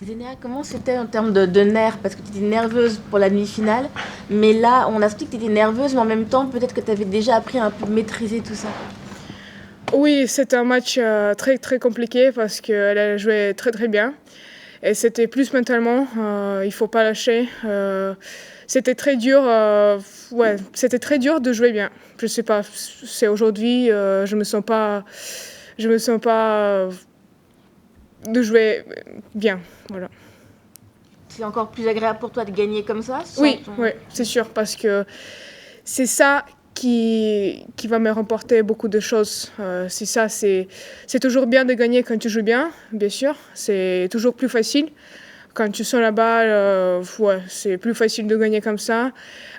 Zénéa, comment c'était en termes de nerfs? Parce que tu étais nerveuse pour la demi-finale, mais là, on a expliqué que tu étais nerveuse, mais en même temps, peut-être que tu avais déjà appris à un peu maîtriser tout ça. Oui, c'était un match très très compliqué parce qu'elle a joué très très bien. Et c'était plus mentalement, il ne faut pas lâcher. C'était très dur, c'était très dur de jouer bien. Je sais pas, c'est aujourd'hui, je me sens pas de jouer bien, voilà. C'est encore plus agréable pour toi de gagner comme ça? Oui, c'est sûr, parce que c'est ça qui va me remporter beaucoup de choses. C'est toujours bien de gagner quand tu joues bien, bien sûr. C'est toujours plus facile. Quand tu sens la balle, c'est plus facile de gagner comme ça.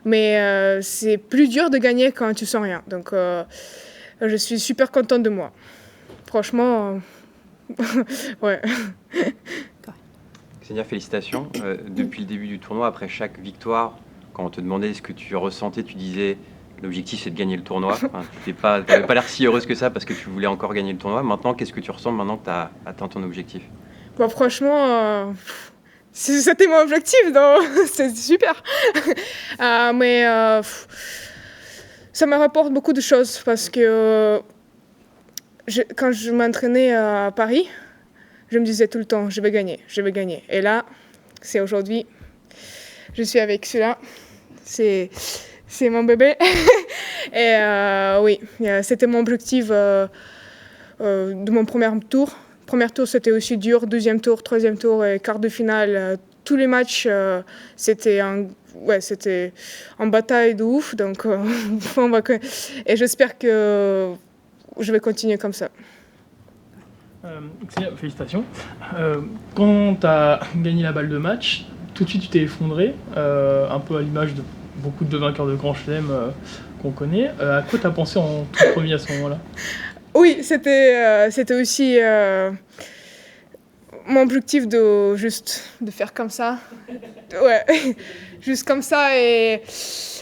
Mais c'est plus dur de gagner quand tu sens rien. Donc, je suis super contente de moi. Franchement, ouais. Xenia, félicitations. Depuis le début du tournoi, après chaque victoire, quand on te demandait ce que tu ressentais, tu disais l'objectif c'est de gagner le tournoi. Enfin, tu n'avais pas l'air si heureuse que ça parce que tu voulais encore gagner le tournoi. Maintenant, qu'est-ce que tu ressens maintenant que tu as atteint ton objectif? Bon, franchement, c'était mon objectif, donc c'est super. Mais ça me rapporte beaucoup de choses parce que quand je m'entraînais à Paris, je me disais tout le temps, je vais gagner, je vais gagner. Et là, c'est aujourd'hui, je suis avec celui-là, c'est mon bébé. Et oui, c'était mon objectif de mon premier tour. Premier tour, c'était aussi dur. Deuxième tour, troisième tour et quart de finale. Tous les matchs, c'était en bataille de ouf. Donc, et j'espère que je vais continuer comme ça. Félicitations. Quand tu as gagné la balle de match, tout de suite tu t'es effondré, un peu à l'image de beaucoup de vainqueurs de Grand Chelem qu'on connaît. À quoi tu as pensé en tout premier à ce moment-là? Oui, c'était aussi mon objectif de faire comme ça. Ouais, juste comme ça. Et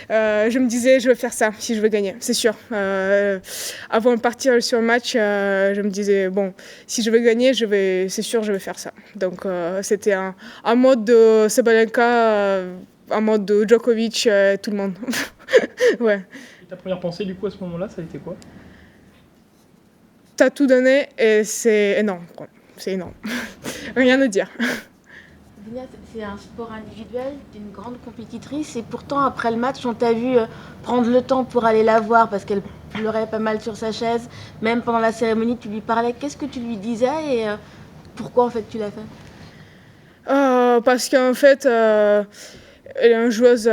je me disais, je vais faire ça si je veux gagner, c'est sûr. Avant de partir sur le match, je me disais, bon, si je veux gagner, c'est sûr, je vais faire ça. Donc c'était un mode de Sabalenka, un mode de Djokovic, tout le monde. Ouais. Et ta première pensée, du coup, à ce moment-là, ça a été quoi? T'as tout donné et c'est énorme. C'est énorme. Rien à dire. C'est un sport individuel, tu es une grande compétitrice et pourtant après le match on t'a vu prendre le temps pour aller la voir parce qu'elle pleurait pas mal sur sa chaise. Même pendant la cérémonie tu lui parlais, qu'est-ce que tu lui disais et pourquoi en fait tu l'as fait? Parce qu'en fait elle est une joueuse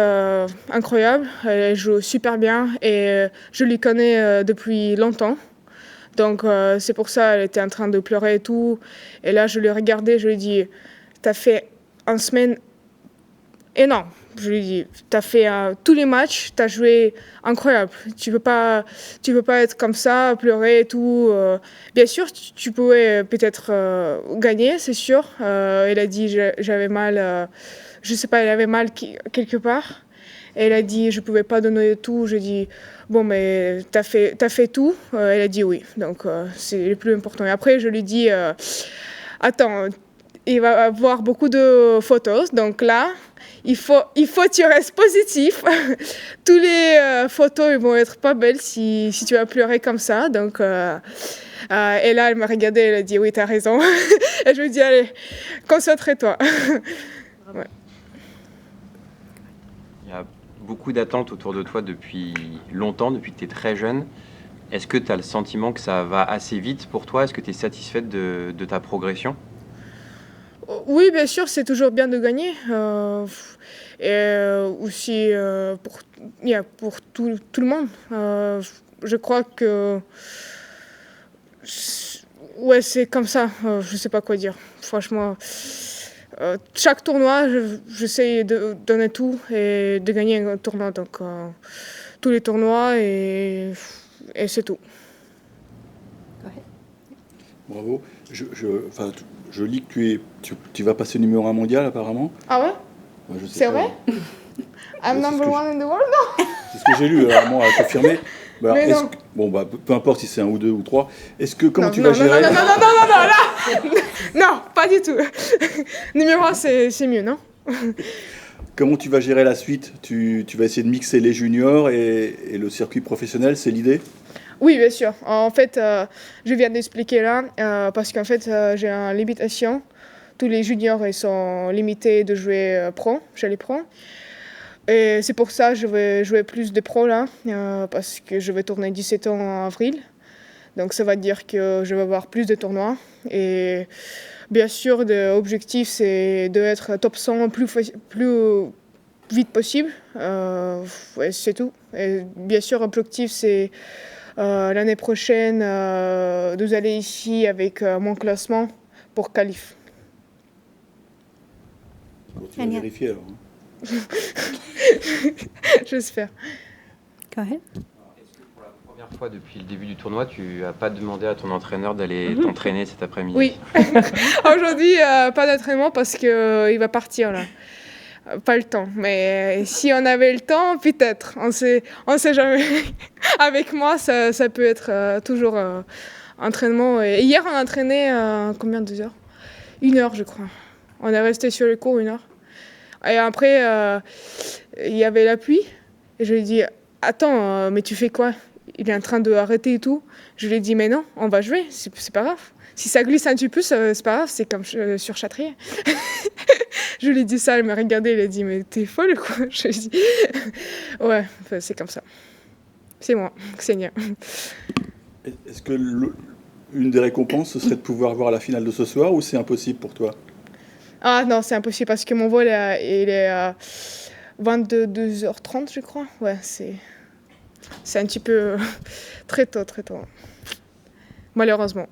incroyable, elle joue super bien et je lui connais depuis longtemps. Donc c'est pour ça elle était en train de pleurer et tout. Et là je l'ai regardée, je lui ai dit, t'as fait une semaine énorme. Je lui ai dit, t'as fait tous les matchs, t'as joué incroyable. Tu peux pas être comme ça, pleurer et tout. Bien sûr, tu pouvais peut-être gagner, c'est sûr. Elle a dit, j'avais mal, je sais pas, elle avait mal quelque part. Et elle a dit, je pouvais pas donner tout. Je dis, bon, mais t'as fait tout. Elle a dit oui. Donc, c'est le plus important. Et après, je lui dis, attends, il va y avoir beaucoup de photos. Donc là, il faut que tu restes positif. Tous les photos ils vont être pas belles si tu vas pleurer comme ça. Donc, et là, elle m'a regardée, elle a dit, oui, t'as raison. Et je lui ai dit, allez, concentre-toi. Ouais. Il y a beaucoup d'attentes autour de toi depuis longtemps, depuis que tu es très jeune. Est-ce que tu as le sentiment que ça va assez vite pour toi? Est-ce que tu es satisfaite de ta progression? Oui, bien sûr, c'est toujours bien de gagner. Et aussi pour tout le monde. Je crois que ouais, c'est comme ça. Je sais pas quoi dire. Franchement, chaque tournoi, j'essaie de donner tout et de gagner un tournoi. Donc, tous les tournois et c'est tout. Bravo. Je lis que tu vas passer numéro 1 mondial apparemment. Ah ouais? Ouais, c'est vrai? I'm number one in the world? Non. C'est ce que j'ai lu, moi, à confirmer. Bah, mais non. Bon, peu importe si c'est 1 ou 2 ou 3. Est-ce que comment tu vas gérer? Non, là. Non, pas du tout. Numéro 1, c'est mieux, non? Comment tu vas gérer la suite? Tu vas essayer de mixer les juniors et le circuit professionnel, c'est l'idée? Oui, bien sûr. En fait, je viens d'expliquer là, parce qu'en fait, j'ai une limitation. Tous les juniors ils sont limités de jouer pro, chez les pros. Et c'est pour ça que je vais jouer plus de pros là, parce que je vais tourner 17 ans en avril. Donc ça va dire que je vais avoir plus de tournois. Et bien sûr, l'objectif c'est d'être top 100 plus vite possible. Ouais, c'est tout. Et bien sûr, l'objectif c'est l'année prochaine de aller ici avec mon classement pour qualif. Tu vas vérifier alors. J'espère. Go ahead. Est-ce que pour la première fois depuis le début du tournoi, tu n'as pas demandé à ton entraîneur d'aller t'entraîner cet après-midi? Oui. Aujourd'hui, pas d'entraînement parce qu'il va partir là. Pas le temps. Mais si on avait le temps, peut-être. On sait jamais. Avec moi, ça peut être toujours entraînement. Et hier, on a entraîné combien de heures? 1 heure, je crois. On est resté sur le cours 1 heure. Et après, il y avait la pluie. Et je lui ai dit, attends, mais tu fais quoi? Il est en train d'arrêter et tout. Je lui ai dit, mais non, on va jouer, c'est pas grave. Si ça glisse un petit peu, c'est pas grave, c'est comme sur Châtrier. Je lui ai dit ça, elle m'a regardé, elle a dit, mais t'es folle quoi? Je lui ai dit, ouais, c'est comme ça. C'est moi, Xenia. Est-ce que une des récompenses, ce serait de pouvoir voir la finale de ce soir ou c'est impossible pour toi? Ah non, c'est impossible parce que mon vol, il est à 22h30, je crois. Ouais, c'est un petit peu très tôt, malheureusement.